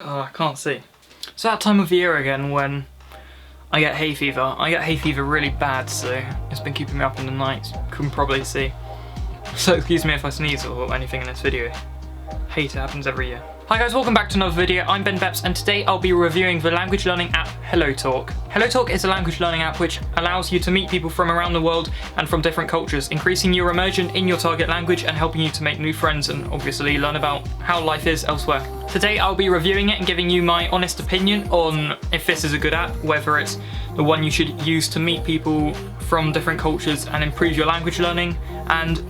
Oh, I can't see. It's that time of year again when I get hay fever. I get hay fever really bad, so it's been keeping me up in the night. You can probably see. So excuse me if I sneeze or anything in this video. Hate it happens every year. Hi guys, welcome back to another video. I'm Ben Beps, and today I'll be reviewing the language learning app HelloTalk. HelloTalk is a language learning app which allows you to meet people from around the world and from different cultures, increasing your immersion in your target language and helping you to make new friends and obviously learn about how life is elsewhere. Today I'll be reviewing it and giving you my honest opinion on if this is a good app, whether it's the one you should use to meet people from different cultures and improve your language learning, and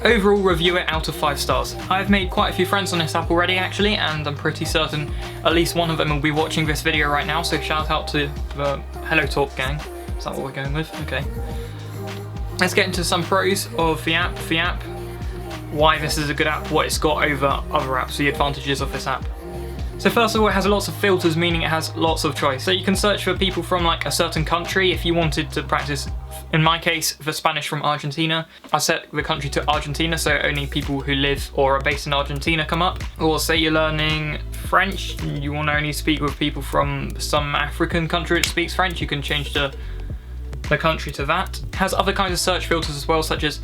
overall review it out of 5 stars. I've made quite a few friends on this app already actually, and I'm pretty certain at least one of them will be watching this video right now, so shout out to the HelloTalk gang. Is that what we're going with? Okay. Let's get into some pros of the app, why this is a good app, what it's got over other apps, the advantages of this app. So first of all, it has lots of filters, meaning it has lots of choice. So you can search for people from like a certain country. If you wanted to practice, in my case, the Spanish from Argentina, I set the country to Argentina, so only people who live or are based in Argentina come up. Or say you're learning French, you want to only speak with people from some African country that speaks French, you can change the country to that. It has other kinds of search filters as well, such as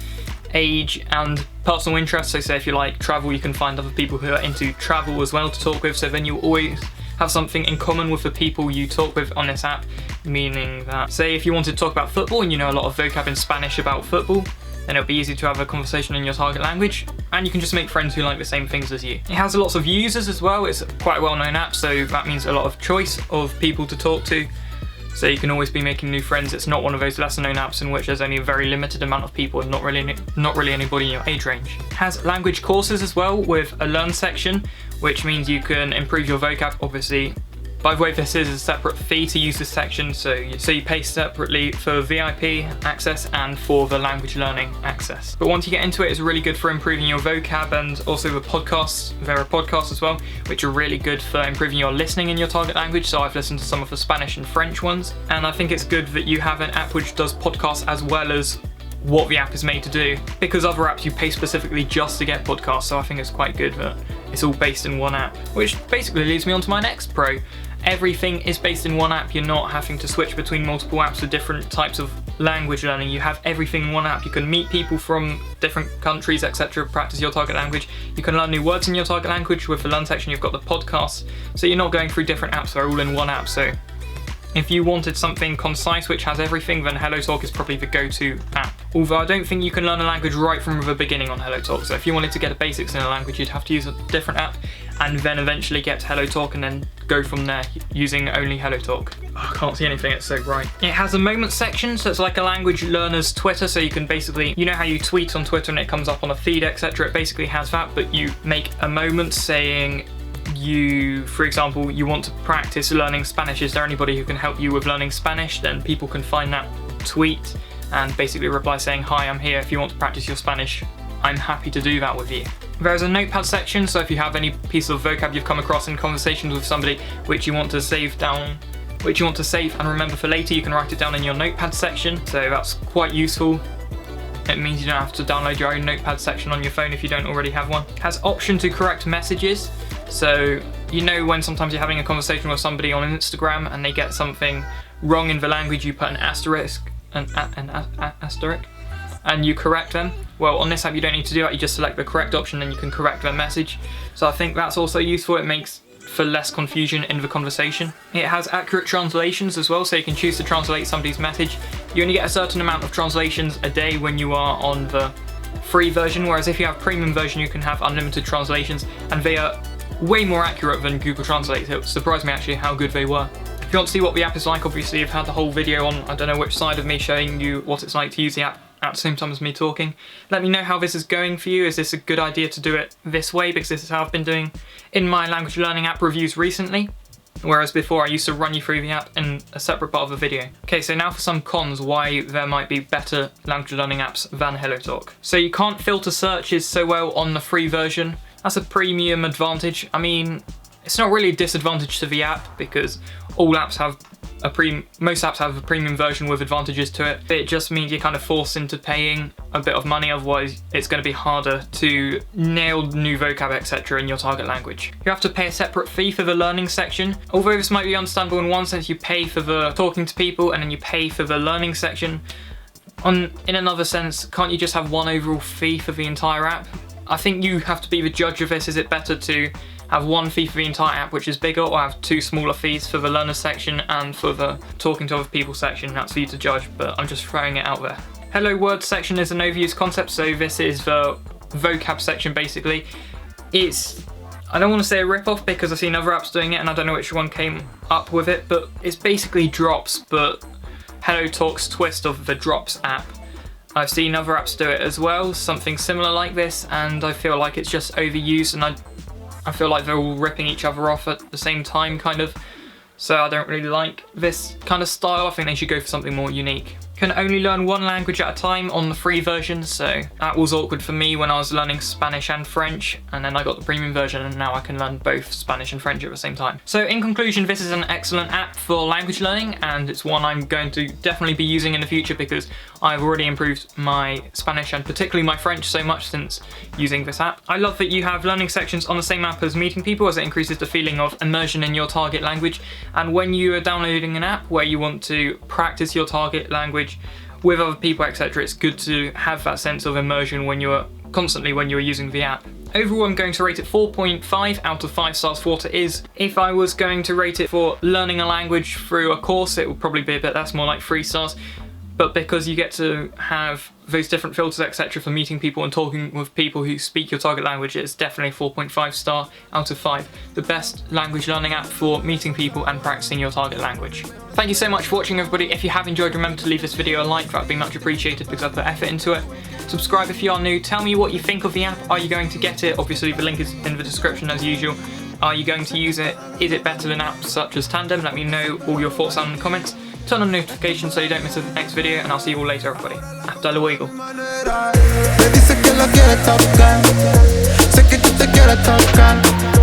age and personal interests. So say if you like travel, you can find other people who are into travel as well to talk with, so then you always have something in common with the people you talk with on this app, meaning that say if you wanted to talk about football and you know a lot of vocab in Spanish about football, then it'll be easy to have a conversation in your target language, and you can just make friends who like the same things as you. It has lots of users as well. It's quite a well-known app, so that means a lot of choice of people to talk to. So you can always be making new friends. It's not one of those lesser known apps in which there's only a very limited amount of people and not really anybody in your age range. It has language courses as well with a learn section, which means you can improve your vocab. Obviously, by the way, this is a separate fee to use this section, so you pay separately for VIP access and for the language learning access. But once you get into it, it's really good for improving your vocab, and also the podcasts. There are podcasts as well, which are really good for improving your listening in your target language. So I've listened to some of the Spanish and French ones, and I think it's good that you have an app which does podcasts as well as what the app is made to do, because other apps you pay specifically just to get podcasts. So I think it's quite good that it's all based in one app, which basically leads me on to my next pro. Everything is based in one app. You're not having to switch between multiple apps for different types of language learning. You have everything in one app. You can meet people from different countries, etc., practice your target language. You can learn new words in your target language. With the learn section, you've got the podcasts, so you're not going through different apps. They're all in one app. So if you wanted something concise which has everything, then HelloTalk is probably the go-to app. Although I don't think you can learn a language right from the beginning on HelloTalk, so if you wanted to get the basics in a language, you'd have to use a different app and then eventually get to HelloTalk and then go from there using only HelloTalk. Oh, I can't see anything, it's so bright. It has a moments section, so it's like a language learner's Twitter, so you can basically, you know how you tweet on Twitter and it comes up on a feed, etc. It basically has that, but you make a moment saying, for example, you want to practice learning Spanish. Is there anybody who can help you with learning Spanish? Then people can find that tweet and basically reply saying, hi, I'm here. If you want to practice your Spanish, I'm happy to do that with you. There's a notepad section, so if you have any piece of vocab you've come across in conversations with somebody which you want to save and remember for later, you can write it down in your notepad section. So that's quite useful. It means you don't have to download your own notepad section on your phone if you don't already have one. It has option to correct messages. So you know when sometimes you're having a conversation with somebody on Instagram and they get something wrong in the language, you put an asterisk, and you correct them. Well, on this app you don't need to do that, you just select the correct option and you can correct their message. So I think that's also useful. It makes for less confusion in the conversation. It has accurate translations as well, so you can choose to translate somebody's message. You only get a certain amount of translations a day when you are on the free version, whereas if you have premium version you can have unlimited translations, and they are way more accurate than Google Translate. It surprised me actually how good they were. If you want to see what the app is like, obviously you've had the whole video on, I don't know which side of me, showing you what it's like to use the app at the same time as me talking. Let me know how this is going for you. Is this a good idea to do it this way? Because this is how I've been doing in my language learning app reviews recently, whereas before I used to run you through the app in a separate part of the video. Okay, so now for some cons, why there might be better language learning apps than HelloTalk. So you can't filter searches so well on the free version. That's a premium advantage. I mean, it's not really a disadvantage to the app because all apps have most apps have a premium version with advantages to it. It just means you're kind of forced into paying a bit of money, otherwise it's going to be harder to nail new vocab, etc. in your target language. You have to pay a separate fee for the learning section. Although this might be understandable in one sense, you pay for the talking to people and then you pay for the learning section. In another sense, can't you just have one overall fee for the entire app? I think you have to be the judge of this. Is it better to have one fee for the entire app, which is bigger, or have two smaller fees for the learner section and for the talking to other people section? That's for you to judge, but I'm just throwing it out there. Hello Words section is an overused concept, so this is the vocab section basically. I don't want to say a rip-off because I've seen other apps doing it and I don't know which one came up with it, but it's basically Drops, but HelloTalk's twist of the Drops app. I've seen other apps do it as well, something similar like this, and I feel like it's just overused, and I feel like they're all ripping each other off at the same time, kind of. So I don't really like this kind of style. I think they should go for something more unique. Can only learn one language at a time on the free version, so that was awkward for me when I was learning Spanish and French, and then I got the premium version and now I can learn both Spanish and French at the same time. So in conclusion, this is an excellent app for language learning, and it's one I'm going to definitely be using in the future because I've already improved my Spanish and particularly my French so much since using this app. I love that you have learning sections on the same app as meeting people, as it increases the feeling of immersion in your target language. And when you are downloading an app where you want to practice your target language with other people, etc., it's good to have that sense of immersion when you're using the app. Overall, I'm going to rate it 4.5 out of 5 stars for what it is. If I was going to rate it for learning a language through a course, it would probably be a bit less, more like 3 stars. But because you get to have those different filters, etc., for meeting people and talking with people who speak your target language, it's definitely a 4.5 star out of 5. The best language learning app for meeting people and practicing your target language. Thank you so much for watching, everybody. If you have enjoyed, remember to leave this video a like. That would be much appreciated because I put effort into it. Subscribe if you are new. Tell me what you think of the app. Are you going to get it? Obviously, the link is in the description as usual. Are you going to use it? Is it better than apps such as Tandem? Let me know all your thoughts down in the comments. Turn on notifications so you don't miss the next video, and I'll see you all later, everybody. Hasta luego. Le dice que lo quiere tocar, sé que tú te quieres tocar.